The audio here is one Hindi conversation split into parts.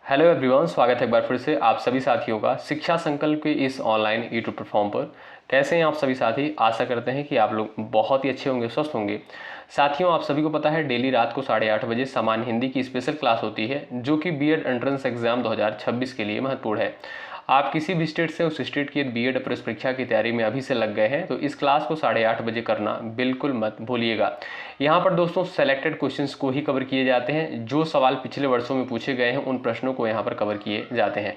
हेलो एवरीवन, स्वागत है एक बार फिर से आप सभी साथियों का शिक्षा संकल्प के इस ऑनलाइन यूट्यूब प्लेटफॉर्म पर। कैसे हैं आप सभी साथी? आशा करते हैं कि आप लोग बहुत ही अच्छे होंगे, स्वस्थ होंगे। साथियों, आप सभी को पता है डेली रात को 8:30 बजे सामान्य हिंदी की स्पेशल क्लास होती है जो कि बीएड एंट्रेंस एग्जाम 2026 के लिए महत्वपूर्ण है। आप किसी भी स्टेट से उस स्टेट की बीएड प्रवेश परीक्षा की तैयारी में अभी से लग गए हैं तो इस क्लास को 8:30 बजे करना बिल्कुल मत भूलिएगा। यहाँ पर दोस्तों सेलेक्टेड क्वेश्चंस को ही कवर किए जाते हैं। जो सवाल पिछले वर्षों में पूछे गए हैं उन प्रश्नों को यहाँ पर कवर किए जाते हैं।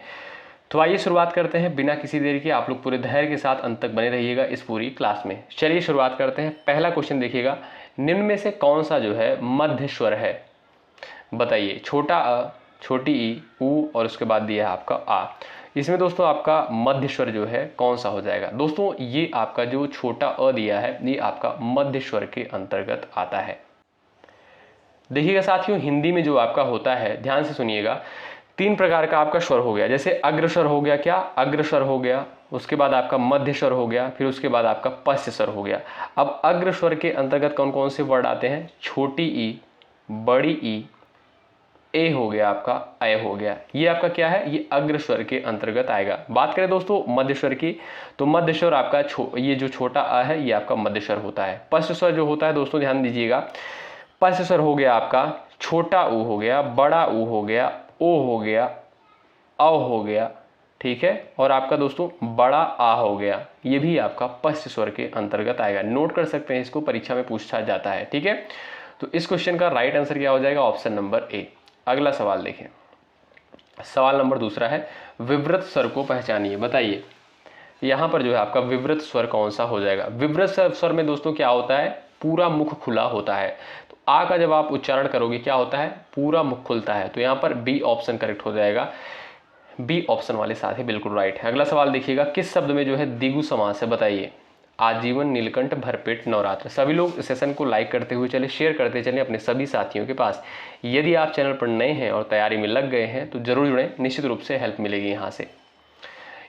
तो आइए शुरुआत करते हैं बिना किसी देरी के। आप लोग पूरे धैर्य के साथ अंत तक बने रहिएगा इस पूरी क्लास में। चलिए शुरुआत करते हैं। पहला क्वेश्चन देखिएगा, निम्न में से कौन सा जो है मध्य स्वर है? बताइए। छोटा अ, छोटी ई, ऊ और उसके बाद दिया है आपका आ। इसमें दोस्तों आपका मध्य स्वर जो है कौन सा हो जाएगा? दोस्तों ये आपका जो छोटा अ दिया है ये आपका मध्य स्वर के अंतर्गत आता है। देखिएगा साथियों, हिंदी में जो आपका होता है, ध्यान से सुनिएगा, 3 प्रकार का आपका स्वर हो गया। जैसे अग्रस्वर हो गया, क्या अग्रस्वर हो गया, उसके बाद आपका मध्य स्वर हो गया, फिर उसके बाद आपका पश्च स्वर हो गया। अब अग्रस्वर के अंतर्गत कौन कौन से वर्ड आते हैं? छोटी ई, बड़ी ई, ए हो गया, आपका अय हो गया। ये आपका क्या है? ये अग्र स्वर के अंतर्गत आएगा। बात करें दोस्तों मध्य स्वर की, तो मध्य स्वर आपका ये जो छोटा अ है ये आपका मध्य स्वर होता है। पश्च स्वर जो होता है दोस्तों ध्यान दीजिएगा, पश्च स्वर हो गया आपका छोटा ऊ हो गया, बड़ा ऊ हो गया, ओ हो गया, अ हो गया, ठीक है, और आपका दोस्तों बड़ा आ हो गया। ये भी आपका पश्च स्वर के अंतर्गत आएगा। नोट कर सकते हैं, इसको परीक्षा में पूछा जाता है, ठीक है। तो इस क्वेश्चन का राइट आंसर क्या हो जाएगा? Option number A. अगला सवाल देखें। सवाल नंबर दूसरा है, विवृत स्वर को पहचानिए। बताइए यहां पर जो है आपका विवृत स्वर कौन सा हो जाएगा? विवृत स्वर में दोस्तों क्या होता है? पूरा मुख खुला होता है। तो आ का जब आप उच्चारण करोगे क्या होता है? पूरा मुख खुलता है। तो यहां पर बी ऑप्शन करेक्ट हो जाएगा। बी ऑप्शन वाले साथी बिल्कुल राइट है। अगला सवाल देखिएगा, किस शब्द में जो है द्विगु समास है? बताइए। आजीवन, नीलकंठ, भरपेट, नवरात्र। सभी लोग इस सेशन को लाइक करते हुए चले, शेयर करते चले अपने सभी साथियों के पास। यदि आप चैनल पर नए हैं और तैयारी में लग गए हैं तो जरूर जुड़ें, निश्चित रूप से हेल्प मिलेगी यहाँ से।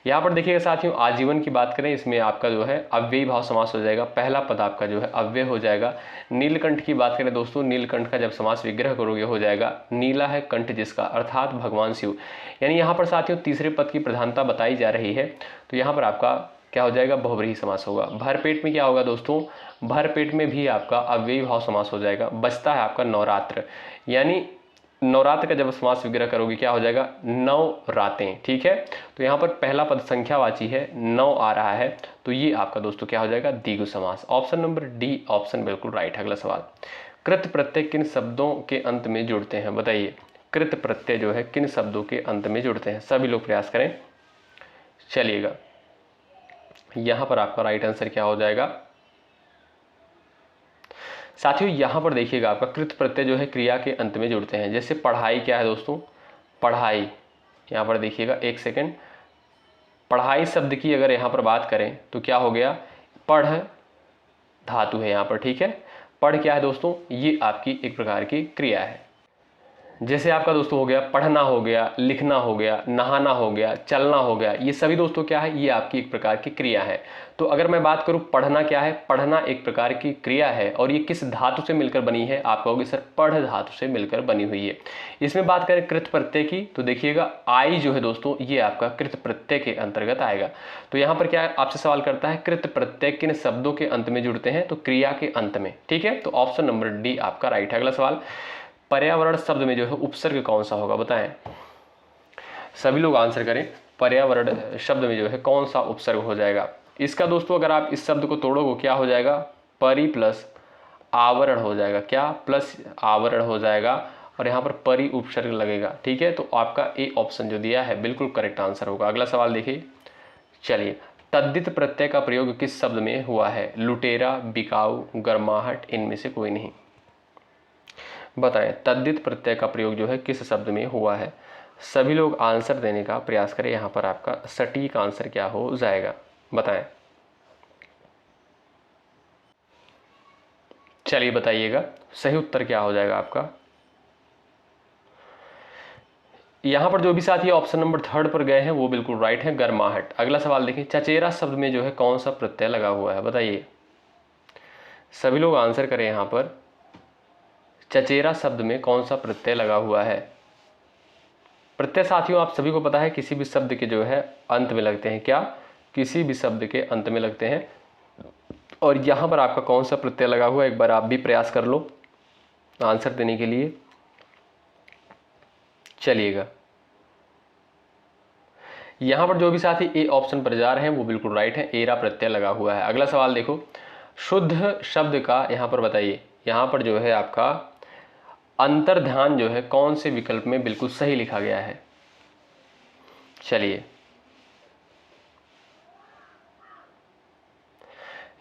यहाँ पर देखिएगा साथियों, आजीवन की बात करें, इसमें आपका जो है अव्ययी भाव समास हो जाएगा। पहला पद आपका जो है अव्यय हो जाएगा। नीलकंठ की बात करें दोस्तों, नीलकंठ का जब समास विग्रह करोगे हो जाएगा नीला है कंठ जिसका, अर्थात भगवान शिव। यानी यहाँ पर साथियों तीसरे पद की प्रधानता बताई जा रही है। तो यहाँ पर आपका क्या हो जाएगा? बहुव्रीहि समास होगा। भरपेट में क्या होगा दोस्तों? भरपेट में भी आपका अव्ययी भाव समास हो जाएगा। बचता है आपका नवरात्र, यानी नवरात्र का जब समास विग्रह करोगे क्या हो जाएगा? नौ रातें, ठीक है। तो यहाँ पर पहला पद संख्यावाची है, 9 आ रहा है, तो ये आपका दोस्तों क्या हो जाएगा? द्विगु समास। ऑप्शन नंबर डी ऑप्शन बिल्कुल राइट है। अगला सवाल, कृत प्रत्यय किन शब्दों के अंत में जुड़ते हैं? बताइए। कृत प्रत्यय जो है किन शब्दों के अंत में जुड़ते हैं? सभी लोग प्रयास करें। चलिएगा यहां पर आपका राइट आंसर क्या हो जाएगा? साथियों यहां पर देखिएगा आपका कृत प्रत्यय जो है क्रिया के अंत में जुड़ते हैं। जैसे पढ़ाई क्या है दोस्तों? पढ़ाई। यहां पर देखिएगा, एक सेकेंड, पढ़ाई शब्द की अगर यहां पर बात करें तो क्या हो गया? पढ़ धातु है यहां पर, ठीक है। पढ़ क्या है दोस्तों? ये आपकी एक प्रकार की क्रिया है। जैसे आपका दोस्तों हो गया पढ़ना, हो गया लिखना, हो गया नहाना, हो गया चलना, हो गया, ये सभी दोस्तों क्या है? ये आपकी एक प्रकार की क्रिया है। तो अगर मैं बात करूं पढ़ना क्या है? पढ़ना एक प्रकार की क्रिया है और ये किस धातु से मिलकर बनी है? आप कहोगे सर पढ़ धातु से मिलकर बनी हुई है। इसमें बात करें कृत प्रत्यय की तो देखिएगा आई जो है दोस्तों ये आपका कृत प्रत्यय के अंतर्गत आएगा। तो यहाँ पर क्या आपसे सवाल करता है, कृत प्रत्यय किन शब्दों के अंत में जुड़ते हैं? तो क्रिया के अंत में, ठीक है। तो ऑप्शन नंबर डी आपका राइट है। अगला सवाल, पर्यावरण शब्द में जो है उपसर्ग कौन सा होगा? बताएं। सभी लोग आंसर करें। पर्यावरण शब्द में जो है कौन सा उपसर्ग हो जाएगा? इसका दोस्तों अगर आप इस शब्द को तोड़ोगे क्या हो जाएगा? परि प्लस आवरण हो जाएगा। क्या? प्लस आवरण हो जाएगा और यहाँ पर परि उपसर्ग लगेगा, ठीक है। तो आपका ए ऑप्शन जो दिया है बिल्कुल करेक्ट आंसर होगा। अगला सवाल देखिए। चलिए, तद्धित प्रत्यय का प्रयोग किस शब्द में हुआ है? लुटेरा, बिकाऊ, गर्माहट, इनमें से कोई नहीं। बताएं तद्धित प्रत्यय का प्रयोग जो है किस शब्द में हुआ है? सभी लोग आंसर देने का प्रयास करें। यहां पर आपका सटीक आंसर क्या हो जाएगा? बताएं। चलिए बताइएगा सही उत्तर क्या हो जाएगा आपका। यहां पर जो भी साथी ऑप्शन नंबर 3 पर गए हैं वो बिल्कुल राइट है, गर्माहट। अगला सवाल देखिए, चचेरा शब्द में जो है कौन सा प्रत्यय लगा हुआ है? बताइए। सभी लोग आंसर करें। यहां पर चचेरा शब्द में कौन सा प्रत्यय लगा हुआ है? प्रत्यय साथियों आप सभी को पता है किसी भी शब्द के जो है अंत में लगते हैं। क्या? किसी भी शब्द के अंत में लगते हैं। और यहाँ पर आपका कौन सा प्रत्यय लगा हुआ है, एक बार आप भी प्रयास कर लो आंसर देने के लिए। चलिएगा, यहाँ पर जो भी साथी ए ऑप्शन पर जा रहे हैं वो बिल्कुल राइट है, एरा प्रत्यय लगा हुआ है। अगला सवाल देखो, शुद्ध शब्द का यहाँ पर बताइए, यहाँ पर जो है आपका अंतर्ध्यान जो है कौन से विकल्प में बिल्कुल सही लिखा गया है। चलिए,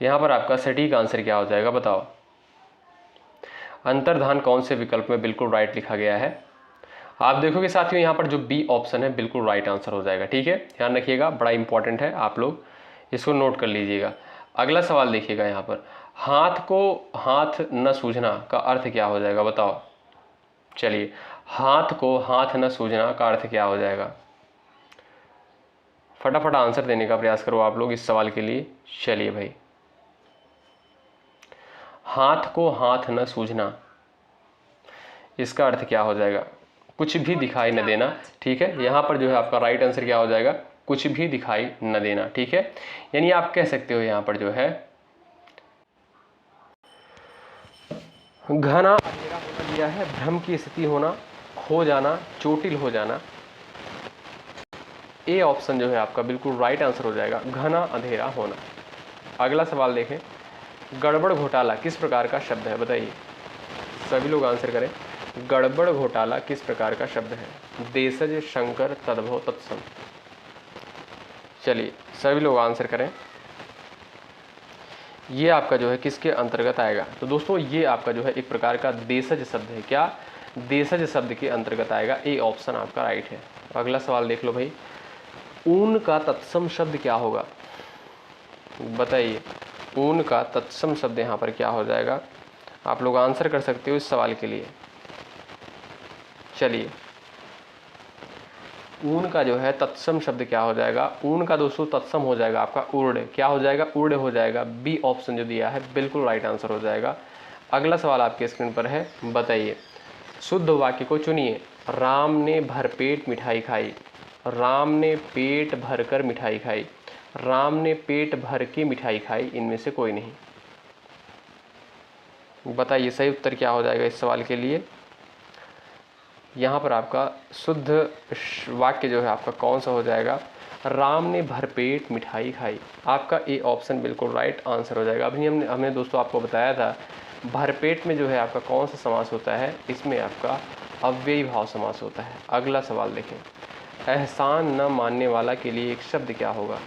यहाँ पर आपका सटीक आंसर क्या हो जाएगा बताओ। अंतर्धान कौन से विकल्प में बिल्कुल राइट लिखा गया है? आप देखोगे साथियों यहाँ पर जो बी ऑप्शन है बिल्कुल राइट आंसर हो जाएगा। ठीक है, ध्यान रखिएगा, बड़ा इंपॉर्टेंट है, आप लोग इसको नोट कर लीजिएगा। अगला सवाल देखिएगा, यहाँ पर हाथ को हाथ न सूझना का अर्थ क्या हो जाएगा बताओ। चलिए, हाथ को हाथ न सूझना का अर्थ क्या हो जाएगा? फटाफट आंसर देने का प्रयास करो आप लोग इस सवाल के लिए। चलिए भाई, हाथ को हाथ न सूझना, इसका अर्थ क्या हो जाएगा? कुछ भी दिखाई न देना। ठीक है, यहाँ पर जो है आपका राइट आंसर क्या हो जाएगा? कुछ भी दिखाई न देना। ठीक है, यानी आप कह सकते हो यहाँ पर जो है घना अंधेरा होना दिया है, भ्रम की स्थिति होना, खो जाना, चोटिल हो जाना। ए ऑप्शन जो है आपका बिल्कुल राइट आंसर हो जाएगा, घना अंधेरा होना। अगला सवाल देखें, गड़बड़ घोटाला किस प्रकार का शब्द है बताइए। सभी लोग आंसर करें, गड़बड़ घोटाला किस प्रकार का शब्द है? देशज, शंकर, तद्भव, तत्सम। चलिए, सभी लोग आंसर करें, ये आपका जो है किसके अंतर्गत आएगा? तो दोस्तों ये आपका जो है एक प्रकार का देशज शब्द है। क्या? देशज शब्द के अंतर्गत आएगा। ए ऑप्शन आपका राइट है। अगला सवाल देख लो भाई, ऊन का तत्सम शब्द क्या होगा बताइए। ऊन का तत्सम शब्द यहाँ पर क्या हो जाएगा? आप लोग आंसर कर सकते हो इस सवाल के लिए। चलिए, ऊन का जो है तत्सम शब्द क्या हो जाएगा? ऊन का दोस्तों तत्सम हो जाएगा आपका उर्ड। क्या हो जाएगा? उर्ड हो जाएगा। बी ऑप्शन जो दिया है बिल्कुल राइट आंसर हो जाएगा। अगला सवाल आपके स्क्रीन पर है, बताइए, शुद्ध वाक्य को चुनिए। राम ने भरपेट मिठाई खाई, राम ने पेट भरकर मिठाई खाई, राम ने पेट भर के मिठाई खाई, इनमें से कोई नहीं। बताइए सही उत्तर क्या हो जाएगा इस सवाल के लिए। यहाँ पर आपका शुद्ध वाक्य जो है आपका कौन सा हो जाएगा? राम ने भरपेट मिठाई खाई। आपका ए ऑप्शन बिल्कुल राइट आंसर हो जाएगा। अभी हमने दोस्तों आपको बताया था भरपेट में जो है आपका कौन सा समास होता है? इसमें आपका अव्ययी भाव समास होता है। अगला सवाल देखें, एहसान न मानने वाला के लिए एक शब्द क्या होगा?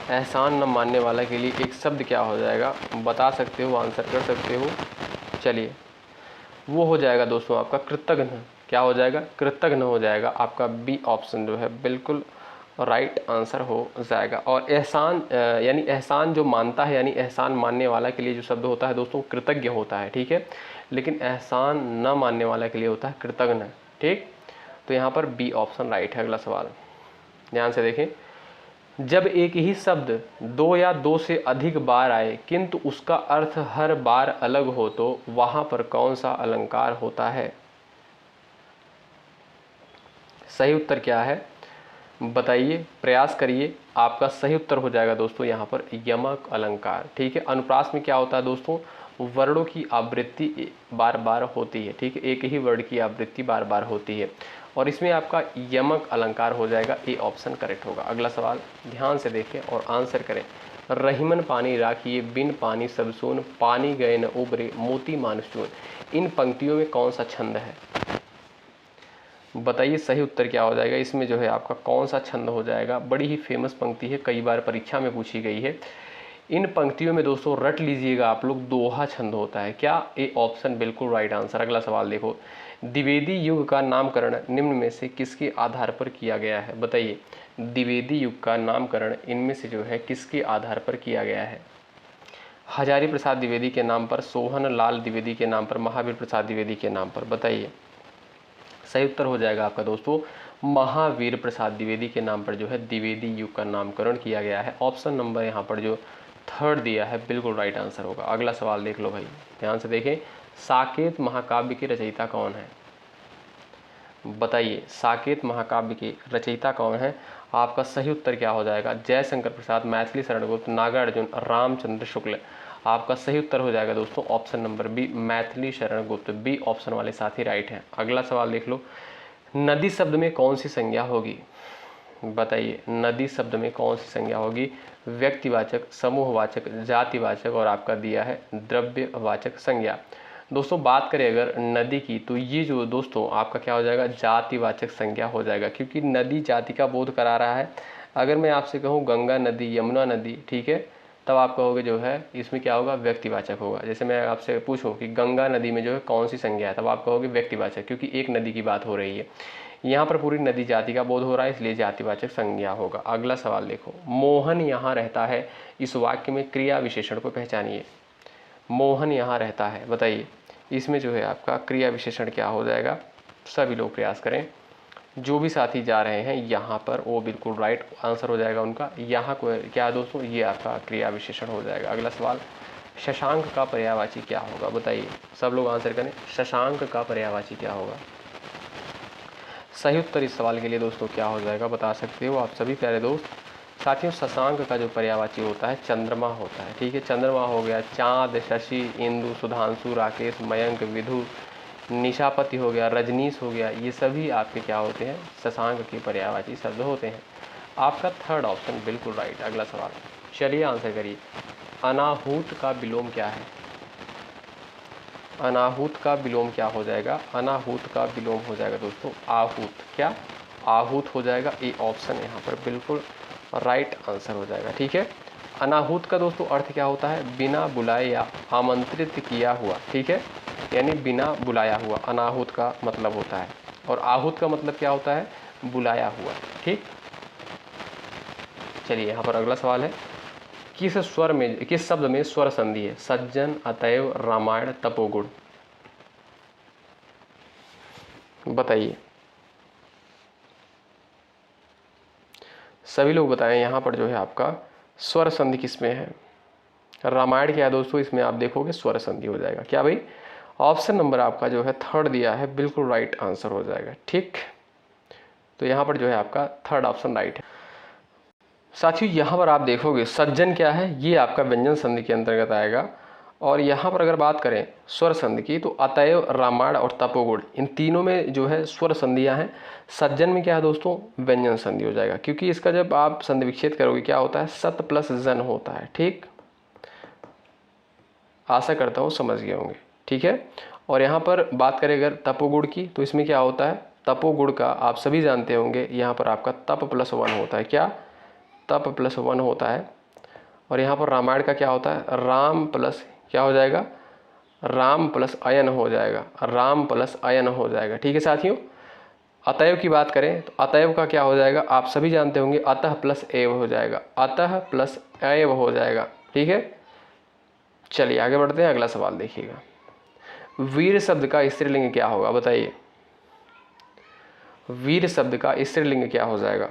एहसान न मानने वाला के लिए एक शब्द क्या हो जाएगा? बता सकते हो, आंसर कर सकते हो। चलिए, वो हो जाएगा दोस्तों आपका कृतघ्न। क्या हो जाएगा? कृतघ्न हो जाएगा। आपका बी ऑप्शन जो है बिल्कुल राइट आंसर हो जाएगा। और एहसान यानी एहसान जो मानता है, यानी एहसान मानने वाला के लिए जो शब्द होता है दोस्तों कृतज्ञ होता है। ठीक है, लेकिन एहसान न मानने वाला के लिए होता है कृतघ्न। ठीक, तो यहाँ पर बी ऑप्शन राइट है। अगला सवाल ध्यान से देखें, जब एक ही शब्द दो या दो से अधिक बार आए किंतु उसका अर्थ हर बार अलग हो तो वहां पर कौन सा अलंकार होता है? सही उत्तर क्या है बताइए, प्रयास करिए। आपका सही उत्तर हो जाएगा दोस्तों यहाँ पर यमक अलंकार। ठीक है, अनुप्रास में क्या होता है दोस्तों? वर्णों की आवृत्ति बार बार होती है। ठीक है, एक ही वर्ड की आवृत्ति बार बार होती है और इसमें आपका यमक अलंकार हो जाएगा। ए ऑप्शन करेक्ट होगा। अगला सवाल ध्यान से देखें और आंसर करें। रहीमन पानी राखिए, बिन पानी सब सून, पानी गए न उबरे, मोती मानुष चून। इन पंक्तियों में कौन सा छंद है? बताइए सही उत्तर क्या हो जाएगा। इसमें जो है आपका कौन सा छंद हो जाएगा? बड़ी ही फेमस पंक्ति है, कई बार परीक्षा में पूछी गई है। इन पंक्तियों में दोस्तों रट लीजिएगा आप लोग, दोहा छंद होता है। क्या? ए ऑप्शन बिल्कुल राइट आंसर। अगला सवाल देखो, द्विवेदी युग का नामकरण निम्न में से किसके आधार पर किया गया है? बताइए, द्विवेदी युग का नामकरण इनमें से जो है किसके आधार पर किया गया है? हजारी प्रसाद द्विवेदी के नाम पर, सोहन लाल द्विवेदी के नाम पर, महावीर प्रसाद द्विवेदी के नाम पर। बताइए सही उत्तर हो जाएगा आपका दोस्तों महावीर प्रसाद द्विवेदी के नाम पर जो है द्विवेदी युग का नामकरण किया गया है। ऑप्शन नंबर यहाँ पर जो थर्ड दिया है बिल्कुल राइट आंसर होगा। अगला सवाल देख लो भाई, ध्यान से देखें, साकेत महाकाव्य के रचयिता कौन है? बताइए साकेत महाकाव्य के रचयिता कौन है? आपका सही उत्तर क्या हो जाएगा? जयशंकर प्रसाद, मैथिली शरण गुप्त, नागार्जुन, रामचंद्र शुक्ल। आपका सही उत्तर हो जाएगा दोस्तों option number B, Maithili Sharan Gupt. B option वाले साथी राइट हैं। अगला सवाल देख लो, नदी शब्द में कौन सी संज्ञा होगी? बताइए नदी शब्द में कौन सी संज्ञा होगी? व्यक्तिवाचक, समूहवाचक, जातिवाचक और आपका दिया है द्रव्यवाचक संज्ञा। दोस्तों बात करें अगर नदी की, तो ये जो दोस्तों आपका क्या हो जाएगा? जातिवाचक संज्ञा हो जाएगा, क्योंकि नदी जाति का बोध करा रहा है। अगर मैं आपसे कहूँ गंगा नदी, यमुना नदी, ठीक है, तब आप कहोगे जो है इसमें क्या होगा? व्यक्तिवाचक होगा। जैसे मैं आपसे पूछूं कि गंगा नदी में जो है कौन सी संज्ञा है, तब आप कहोगे व्यक्तिवाचक, क्योंकि एक नदी की बात हो रही है। यहाँ पर पूरी नदी जाति का बोध हो रहा है, इसलिए जातिवाचक संज्ञा होगा। अगला सवाल देखो, मोहन यहाँ रहता है, इस वाक्य में क्रिया विशेषण को पहचानिए। मोहन यहाँ रहता है, बताइए इसमें जो है आपका क्रिया विशेषण क्या हो जाएगा? सभी लोग प्रयास करें, जो भी साथी जा रहे हैं यहाँ पर, वो बिल्कुल राइट आंसर हो जाएगा उनका। यहाँ को क्या है दोस्तों? ये आपका क्रिया विशेषण हो जाएगा। अगला सवाल, शशांक का पर्यायवाची क्या होगा? बताइए, सब लोग आंसर करें, शशांक का पर्यायवाची क्या होगा? सही उत्तर इस सवाल के लिए दोस्तों क्या हो जाएगा बता सकते हो आप सभी प्यारे दोस्त। साथियों शशांक का जो पर्यायवाची होता है चंद्रमा होता है, ठीक है। चंद्रमा हो गया, चाँद, शशि, इंदु, सुधांशु, राकेश, मयंक, विधु, निशापति हो गया, रजनीश हो गया, ये सभी आपके क्या होते हैं? शशांक के पर्यायवाची शब्द होते हैं। आपका थर्ड ऑप्शन बिल्कुल राइट। अगला सवाल, चलिए आंसर करिए, अनाहूत का विलोम क्या है? अनाहूत का विलोम क्या हो जाएगा? अनाहूत का विलोम हो जाएगा दोस्तों आहूत। क्या? आहूत हो जाएगा। ए ऑप्शन यहाँ पर बिल्कुल राइट आंसर हो जाएगा, ठीक है। अनाहूत का दोस्तों अर्थ क्या होता है? बिना बुलाए या आमंत्रित किया हुआ, ठीक है, यानी बिना बुलाया हुआ अनाहूत का मतलब होता है। और आहूत का मतलब क्या होता है? बुलाया हुआ, ठीक। चलिए यहाँ पर अगला सवाल है, किस शब्द में स्वर संधि है? सज्जन, अतएव, रामायण, तपोगुण। बताइए, सभी लोग बताएं यहाँ पर जो है आपका स्वर संधि किसमें है? रामायण क्या है दोस्तों? इसमें आप देखोगे स्वर संधि हो जाएगा। क्या भाई? ऑप्शन नंबर आपका जो है थर्ड दिया है, बिल्कुल राइट आंसर हो जाएगा, ठीक। तो यहाँ पर जो है आपका थर्ड ऑप्शन राइट है। साथियों यहाँ पर आप देखोगे सज्जन क्या है? ये आपका व्यंजन संधि के अंतर्गत आएगा। और यहाँ पर अगर बात करें स्वर संधि की, तो अतएव, रामायण और तपोगुण, इन तीनों में जो है स्वर संधियाँ हैं। सज्जन में क्या है दोस्तों? व्यंजन संधि हो जाएगा, क्योंकि इसका जब आप संधि विच्छेद करोगे क्या होता है? सत प्लस जन होता है, ठीक। आशा करता हूँ समझ गए होंगे, ठीक है। और यहाँ पर बात करें अगर तपोगुण की, तो इसमें क्या होता है? तपोगुण का आप सभी जानते होंगे, यहाँ पर आपका तप प्लस वन होता है। क्या? तप प्लस वन होता है। और यहाँ पर रामायण का क्या होता है? राम प्लस क्या हो जाएगा? राम प्लस अयन हो जाएगा, राम प्लस अयन हो जाएगा, ठीक है साथियों। अतएव की बात करें तो अतएव का क्या हो जाएगा? आप सभी जानते होंगे, अतः प्लस एव हो जाएगा, अतः प्लस एव हो जाएगा, ठीक है। चलिए आगे बढ़ते हैं, अगला सवाल देखिएगा, वीर शब्द का स्त्रीलिंग क्या होगा? बताइए, वीर शब्द का स्त्रीलिंग क्या हो जाएगा?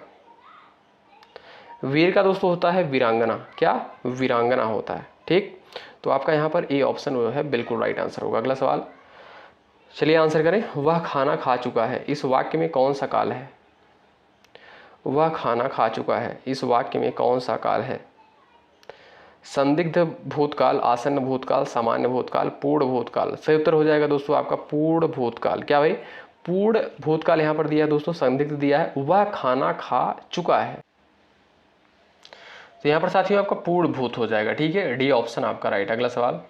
वीर का दोस्तों होता है वीरांगना। क्या? वीरांगना होता है, ठीक। तो आपका यहाँ पर ए ऑप्शन जो है बिल्कुल राइट आंसर होगा। अगला सवाल, चलिए आंसर करें, वह खाना खा चुका है, इस वाक्य में कौन सा काल है? वह खाना खा चुका है, इस वाक्य में कौन सा काल है? संदिग्ध भूतकाल, आसन्न भूतकाल, सामान्य भूतकाल, पूर्ण भूतकाल। सही उत्तर हो जाएगा दोस्तों आपका पूर्ण भूतकाल। क्या भाई? पूर्ण भूतकाल यहाँ पर दिया है दोस्तों, संदिग्ध दिया है, वह खाना खा चुका है, तो यहाँ पर साथियों आपका पूर्ण भूत हो जाएगा, ठीक है। डी ऑप्शन आपका राइट। अगला सवाल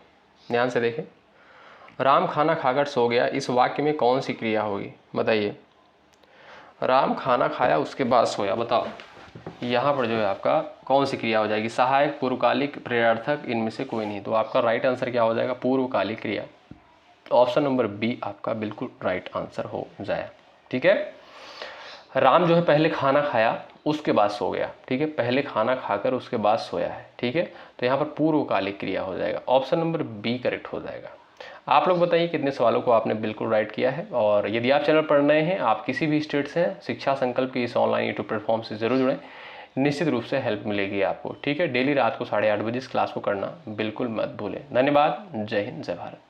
ध्यान से देखें, राम खाना खाकर सो गया, इस वाक्य में कौन सी क्रिया होगी? बताइए, राम खाना खाया उसके बाद सोया, बताओ यहाँ पर जो है आपका कौन सी क्रिया हो जाएगी? सहायक, पूर्वकालिक, प्रेरणार्थक, इनमें से कोई नहीं। तो आपका राइट आंसर क्या हो जाएगा? पूर्वकालिक क्रिया। ऑप्शन नंबर बी आपका बिल्कुल राइट आंसर हो जाए, ठीक है। राम जो है पहले खाना खाया उसके बाद सो गया, ठीक है, पहले खाना खाकर उसके बाद सोया है, ठीक है। तो यहाँ पर पूर्वकालिक क्रिया हो जाएगा, ऑप्शन नंबर बी करेक्ट हो जाएगा। आप लोग बताइए कितने सवालों को आपने बिल्कुल राइट किया है। और यदि आप चैनल पढ़ रहे हैं, आप किसी भी स्टेट से हैं, शिक्षा संकल्प की इस ऑनलाइन यूट्यूब प्लेटफॉर्म से जरूर जुड़ें, निश्चित रूप से हेल्प मिलेगी आपको, ठीक है। डेली रात को 8:30 बजे इस क्लास को करना बिल्कुल मत भूलें। धन्यवाद। जय हिंद, जय भारत।